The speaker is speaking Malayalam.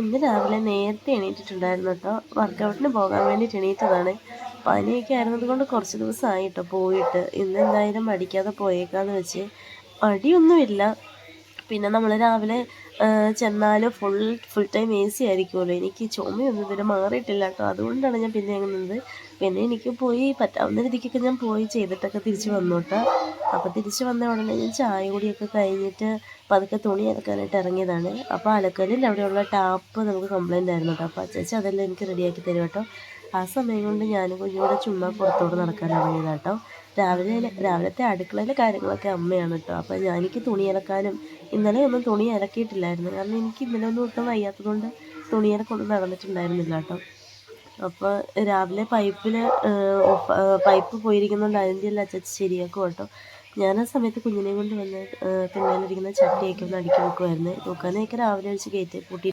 ഇന്ന് രാവിലെ നേരത്തെ എണീറ്റിട്ടുണ്ടായിരുന്നു കേട്ടോ. വർക്കൗട്ടിന് പോകാൻ വേണ്ടിയിട്ട് എണീറ്റതാണ്. പനിയൊക്കെ ആയിരുന്നത് കൊണ്ട് കുറച്ച് ദിവസമായി കേട്ടോ പോയിട്ട്. ഇന്ന് എന്തായാലും മടിക്കാതെ പോയേക്കാന്ന് വെച്ച്. മടിയൊന്നുമില്ല. പിന്നെ നമ്മൾ രാവിലെ ചെന്നാൽ ഫുൾ ടൈം എ സി ആയിരിക്കുമല്ലോ. എനിക്ക് ചുമയൊന്നും ഇതുവരെ മാറിയിട്ടില്ല കേട്ടോ. അതുകൊണ്ടാണ് ഞാൻ പിന്നെ അങ്ങ് നിന്നത്. പിന്നെ എനിക്ക് പോയി പറ്റാവുന്ന രീതിക്കൊക്കെ ഞാൻ പോയി ചെയ്തിട്ടൊക്കെ തിരിച്ച് വന്നു കേട്ടോ. അപ്പോൾ തിരിച്ച് വന്ന ഉടനെ ഞാൻ ചായ കുടിയൊക്കെ കഴിഞ്ഞിട്ട് പതുക്കെ തുണി അലക്കാനായിട്ട് ഇറങ്ങിയതാണ്. അപ്പോൾ അലക്കലിൽ അവിടെയുള്ള ടാപ്പ് നമുക്ക് കംപ്ലൈൻ്റ് ആയിരുന്നു കേട്ടോ. അപ്പോൾ അച്ചച്ചി അതെല്ലാം എനിക്ക് റെഡിയാക്കി തരും കേട്ടോ. ആ സമയം കൊണ്ട് ഞാനും കുഞ്ഞുകൂടെ ചുമ്മാ പുറത്തോട്ട് നടക്കാൻ ഇറങ്ങിയതാണ് കേട്ടോ. രാവിലത്തെ അടുക്കളയിലെ കാര്യങ്ങളൊക്കെ അമ്മയാണ് കേട്ടോ. അപ്പോൾ എനിക്ക് തുണി അലക്കാനും ഇന്നലെ ഒന്നും തുണി അലക്കിയിട്ടില്ലായിരുന്നു. കാരണം എനിക്ക് ഇന്നലെ ഒന്നും ഒട്ടും വയ്യാത്തതുകൊണ്ട് തുണി അലക്കൊന്നും നടന്നിട്ടുണ്ടായിരുന്നില്ല കേട്ടോ. അപ്പോൾ രാവിലെ പൈപ്പ് പോയിരിക്കുന്നതുകൊണ്ട് അതിൻ്റെ എല്ലാം അച്ചച്ചി ശരിയാക്കും കേട്ടോ. ഞാൻ ആ സമയത്ത് കുഞ്ഞിനെയും കൊണ്ട് വന്ന് തിണ്ണയിലിരിക്കുന്ന ചട്ടിയൊക്കെ ഒന്ന് അടുക്കി വെക്കുമായിരുന്നു. നോക്കാനൊക്കെ രാവിലെ വെച്ച് കയറ്റി കൂട്ടി